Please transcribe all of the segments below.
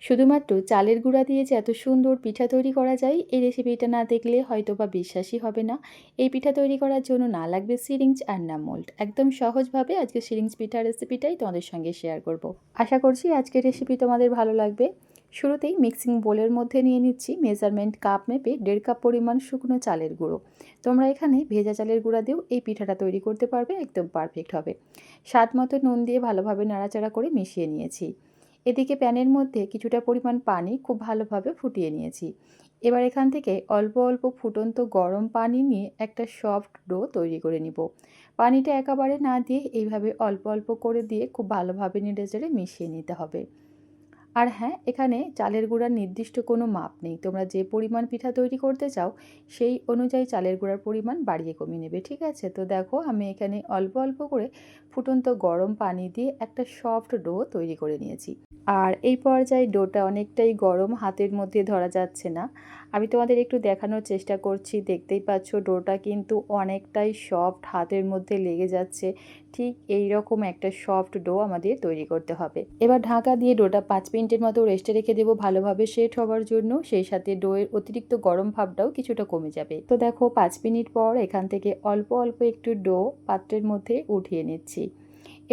শুধুমাত্র চালের গুঁড়া দিয়ে যে এত সুন্দর পিঠা তৈরি করা যায়, এই রেসিপিটা না দেখলে হয়তোবা বিশ্বাসই হবে না। এই পিঠা তৈরি করার জন্য না লাগবে সিরিঞ্জ আর না মোল্ড। একদম সহজভাবে আজকে সিরিঞ্জ পিঠার রেসিপিটাই তোমাদের সঙ্গে শেয়ার করব। আশা করছি আজকের রেসিপি তোমাদের ভালো লাগবে। শুরুতেই মিক্সিং বোলের মধ্যে নিয়ে নিচ্ছি মেজারমেন্ট কাপ মেপে 1.5 কাপ পরিমাণ শুকনো চালের গুঁড়ো। তোমরা এখানে ভেজা চালের গুঁড়া দিয়েও এই পিঠাটা তৈরি করতে পারবে, একদম পারফেক্ট হবে। স্বাদ মতো নুন দিয়ে ভালোভাবে নাড়াচাড়া করে মিশিয়ে নিয়েছি। এদিকে প্যানের মধ্যে কিছুটা পরিমাণ পানি খুব ভালোভাবে ফুটিয়ে নিয়েছি। এবার এখান থেকে অল্প অল্প ফুটন্ত গরম পানি নিয়ে একটা সফট ডো তৈরি করে নিব। পানিটা একেবারে না দিয়ে এইভাবে অল্প অল্প করে দিয়ে খুব ভালোভাবে নেড়েচেড়ে মিশিয়ে নিতে হবে। আর হ্যাঁ, এখানে চালের গুঁড়ার নির্দিষ্ট কোনো মাপ নেই। তোমরা যে পরিমাণ পিঠা তৈরি করতে চাও সেই অনুযায়ী চালের গুঁড়ার পরিমাণ বাড়িয়ে কমিয়ে নেবে, ঠিক আছে? তো দেখো আমি এখানে অল্প অল্প করে ফুটন্ত গরম পানি দিয়ে একটা সফট ডো তৈরি করে নিয়েছি। আর এই পর্যায়ে ডোটা অনেকটাই গরম, হাতের মধ্যে ধরা যাচ্ছে না। আমি তোমাদের একটু দেখানোর চেষ্টা করছি, দেখতেই পাচ্ছ ডোটা কিন্তু অনেকটাই সফট, হাতের মধ্যে লেগে যাচ্ছে। ঠিক এই রকম একটা সফট ডো আমাদের তৈরি করতে হবে। এবার ঢাকা দিয়ে ডোটা 5 মিনিটের মতো রেস্টে রেখে দেবো ভালোভাবে সেট হওয়ার জন্য। সেই সাথে ডোয়ের অতিরিক্ত গরম ভাবটাও কিছুটা কমে যাবে। তো দেখো 5 মিনিট পর এখান থেকে অল্প অল্প একটু ডো পাত্রের মধ্যে উঠিয়ে নিচ্ছি।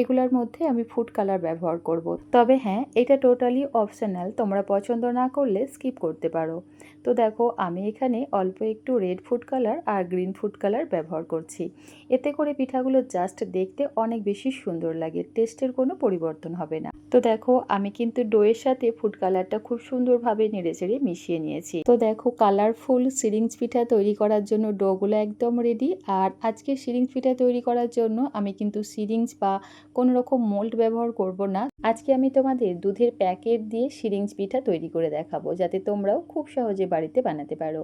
এগুলোর মধ্যে আমি ফুড কালার ব্যবহার করব। তবে হ্যাঁ, এটা টোটালি অপশনাল, তোমরা পছন্দ না করলে স্কিপ করতে পারো। তো দেখো আমি এখানে অল্প একটু রেড ফুড কালার আর গ্রিন ফুড কালার ব্যবহার করছি। এতে করে পিঠাগুলো জাস্ট দেখতে অনেক বেশি সুন্দর লাগে, টেস্টের কোনো পরিবর্তন হবে না। তো দেখো আমি কিন্তু ডোয়ের সাথে ফুড কালারটা খুব সুন্দরভাবে নেড়েচেড়ে মিশিয়ে নিয়েছি। তো দেখো কালারফুল সিরিঞ্জ পিঠা তৈরি করার জন্য ডোগুলো একদম রেডি। আর আজকে সিরিঞ্জ পিঠা তৈরি করার জন্য আমি কিন্তু সিরিঞ্জ বা কোনো রকম মোল্ড ব্যবহার করব না। আজকে আমি তোমাদের দুধের প্যাকেট দিয়ে সিরিঞ্জ পিঠা তৈরি করে দেখাবো, যাতে তোমরাও খুব সহজে বাড়িতে বানাতে পারো।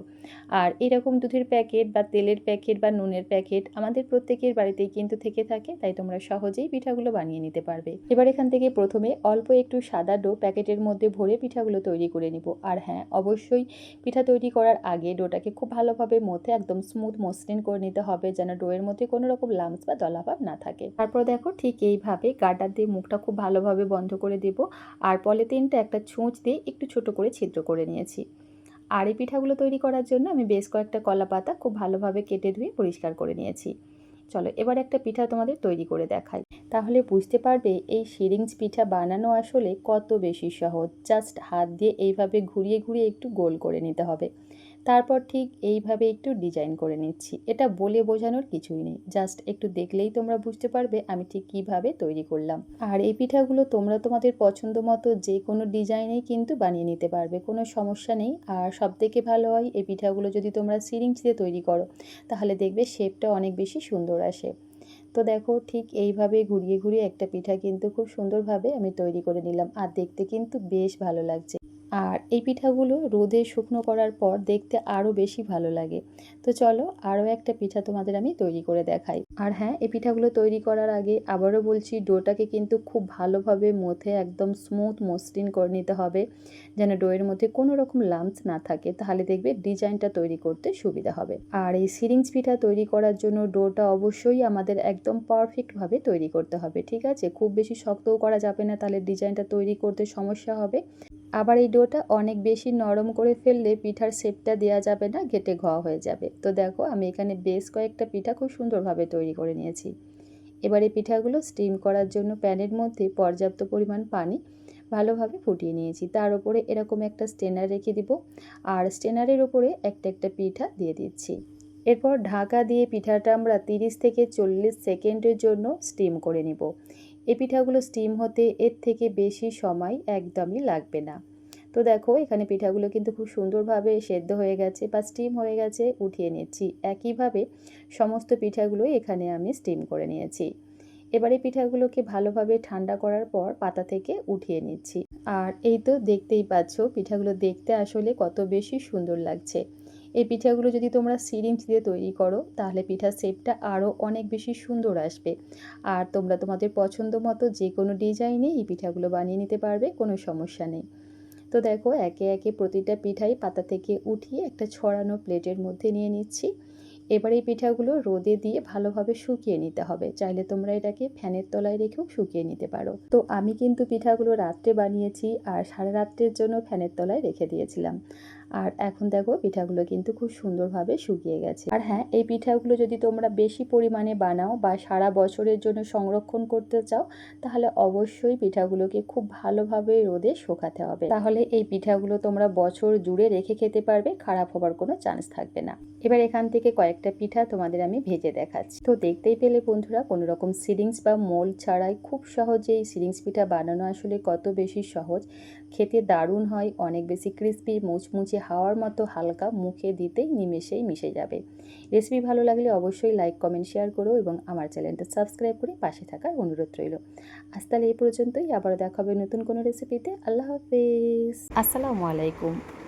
আর এরকম দুধের প্যাকেট বা তেলের প্যাকেট বা নুনের প্যাকেট আমাদের প্রত্যেকের বাড়িতেই কিন্তু থেকে থাকে, তাই তোমরা সহজেই পিঠাগুলো বানিয়ে নিতে পারবে। এবার এখান থেকে প্রথমে অল্প একটু সাদা ডো প্যাকেটের মধ্যে ভরে পিঠাগুলো তৈরি করে নিব। আর হ্যাঁ, অবশ্যই পিঠা তৈরি করার আগে ডোটাকে খুব ভালোভাবে মথে একদম স্মুথ মসৃণ করে নিতে হবে, যেন ডোয়ের মধ্যে কোনো রকম লাম্পস বা দলাভাব না থাকে। তারপর দেখো ঠিক এইভাবে গার্ডার দিয়ে মুখটা খুব ভালোভাবে বন্ধ করে দেব। আর পলিথিনটা একটা ছুঁচ দিয়ে একটু ছোট করে ছিদ্র করে নিয়েছি। আর এই পিঠাগুলো তৈরি করার জন্য আমি বেশ কয়েকটা কলা পাতা খুব ভালোভাবে কেটে ধুয়ে পরিষ্কার করে নিয়েছি। চলো এবার একটা পিঠা তোমাদের তৈরি করে দেখাই, তাহলে বুঝতে পারবে এই সিরিঞ্জ পিঠা বানানো আসলে কত বেশি সহজ। জাস্ট হাত দিয়ে এইভাবে ঘুরিয়ে ঘুরিয়ে একটু গোল করে নিতে হবে। তারপর ঠিক এইভাবে একটু ডিজাইন করে নিচ্ছি। এটা বলে বোঝানোর কিছুই নেই, জাস্ট একটু দেখলেই তোমরা বুঝতে পারবে আমি ঠিক কিভাবে তৈরি করলাম। আর এই পিঠাগুলো তোমরা তোমাদের পছন্দ মতো যে কোনো ডিজাইনেই কিন্তু বানিয়ে নিতে পারবে, কোনো সমস্যা নেই। আর সবথেকে ভালো হয় এই পিঠাগুলো যদি তোমরা সিরিঞ্জ দিয়ে তৈরি করো, তাহলে দেখবে শেপটা অনেক বেশি সুন্দর আসে। তো দেখো ঠিক এইভাবে ঘুরিয়ে ঘুরিয়ে একটা পিঠা কিন্তু খুব সুন্দরভাবে আমি তৈরি করে নিলাম, আর দেখতে কিন্তু বেশ ভালো লাগছে। আর এই পিঠাগুলো রোদে শুকনো করার পর দেখতে আরও বেশি ভালো লাগে। তো চলো আরও একটা পিঠা তোমাদের আমি তৈরি করে দেখাই। আর হ্যাঁ, এই পিঠাগুলো তৈরি করার আগে আবারও বলছি, ডোটাকে কিন্তু খুব ভালোভাবে মথে একদম স্মুথ মসৃণ করে নিতে হবে, যেন ডোয়ের মধ্যে কোনো রকম লাম্পস না থাকে, তাহলে দেখবে ডিজাইনটা তৈরি করতে সুবিধা হবে। আর এই সিরিঞ্জ পিঠা তৈরি করার জন্য ডোটা অবশ্যই আমাদের একদম পারফেক্টভাবে তৈরি করতে হবে, ঠিক আছে? খুব বেশি শক্তও করা যাবে না, তাহলে ডিজাইনটা তৈরি করতে সমস্যা হবে। আবার এই ডোটা অনেক বেশি নরম করে ফেললে পিঠার শেপটা দেওয়া যাবে না, ঘেটে ঘ হয়ে যাবে। তো দেখো আমি এখানে বেশ কয়েকটা পিঠা খুব সুন্দরভাবে তৈরি করে নিয়েছি। এবার এই পিঠাগুলো স্টিম করার জন্য প্যানের মধ্যে পর্যাপ্ত পরিমাণ পানি ভালোভাবে ফুটিয়ে নিয়েছি। তার উপরে এরকম একটা স্টেনার রেখে দিব, আর স্টেনারের উপরে একটা একটা পিঠা দিয়ে দিচ্ছি। এরপর ঢাকা দিয়ে পিঠাটা আমরা 30 থেকে 40 সেকেন্ডের জন্য স্টিম করে নিব। এই পিঠাগুলো স্টিম হতে এর থেকে বেশি সময় একদমই লাগবে না। তো দেখো এখানে পিঠাগুলো কিন্তু খুব সুন্দরভাবে সেদ্ধ হয়ে গেছে বা স্টিম হয়ে গেছে, উঠিয়ে নিচ্ছি। একইভাবে সমস্ত পিঠাগুলোই এখানে আমি স্টিম করে নিয়েছি। এবারে পিঠাগুলোকে ভালোভাবে ঠান্ডা করার পর পাতা থেকে উঠিয়ে নিচ্ছি। আর এই তো দেখতেই পাচ্ছ পিঠাগুলো দেখতে আসলে কত বেশি সুন্দর লাগছে। এই পিঠাগুলো যদি তোমরা সিরিঞ্জ দিয়ে তৈরি করো, তাহলে পিঠার শেপটা আরও অনেক বেশি সুন্দর আসবে। আর তোমরা তোমাদের পছন্দ মতো যে কোনো ডিজাইনে এই পিঠাগুলো বানিয়ে নিতে পারবে, কোনো সমস্যা নেই। তো দেখো একে একে প্রতিটা পিঠাই পাতা থেকে উঠিয়ে একটা ছড়ানো প্লেটের মধ্যে নিয়ে নিচ্ছি। এবার এই পিঠাগুলো রোদে দিয়ে ভালোভাবে শুকিয়ে নিতে হবে। চাইলে তোমরা এটাকে ফ্যানের তলায় রেখেও শুকিয়ে নিতে পারো। তো আমি কিন্তু পিঠাগুলো রাত্রে বানিয়েছি আর সারা রাত্রের জন্য ফ্যানের তলায় রেখে দিয়েছিলাম। আর এখন দেখো পিঠাগুলো কিন্তু খুব সুন্দরভাবে শুকিয়ে গেছে। আর হ্যাঁ, এই পিঠাগুলো যদি তোমরা বেশি পরিমাণে বানাও বা সারা বছরের জন্য সংরক্ষণ করতে চাও, তাহলে অবশ্যই পিঠাগুলোকে খুব ভালোভাবে রোদে শুকাতে হবে। তাহলে এই পিঠাগুলো তোমরা বছর জুড়ে রেখে খেতে পারবে, খারাপ হবার কোনো চান্স থাকবে না। এবার এখান থেকে কয়েকটা পিঠা তোমাদের আমি ভেজে দেখাচ্ছি। তো দেখতেই পেলে বন্ধুরা, কোনো রকম সিরিঞ্জ বা মোল্ড ছাড়াই খুব সহজে এই সিরিঞ্জ পিঠা বানানো আসলে কত বেশি সহজ। খেতে দারুণ হয়, অনেক বেশি ক্রিস্পি, মুচমুচে হাওয়ার মতো হালকা, মুখে দিতেই নিমেষেই মিশে যাবে। রেসিপি ভালো লাগলে অবশ্যই লাইক, কমেন্ট, শেয়ার করো এবং আমার চ্যানেলটা সাবস্ক্রাইব করে পাশে থাকার অনুরোধ রইল। আজ তাহলে এই পর্যন্তই, আবার দেখা হবে নতুন কোনো রেসিপিতে। আল্লাহ হাফেজ, আসসালামু আলাইকুম।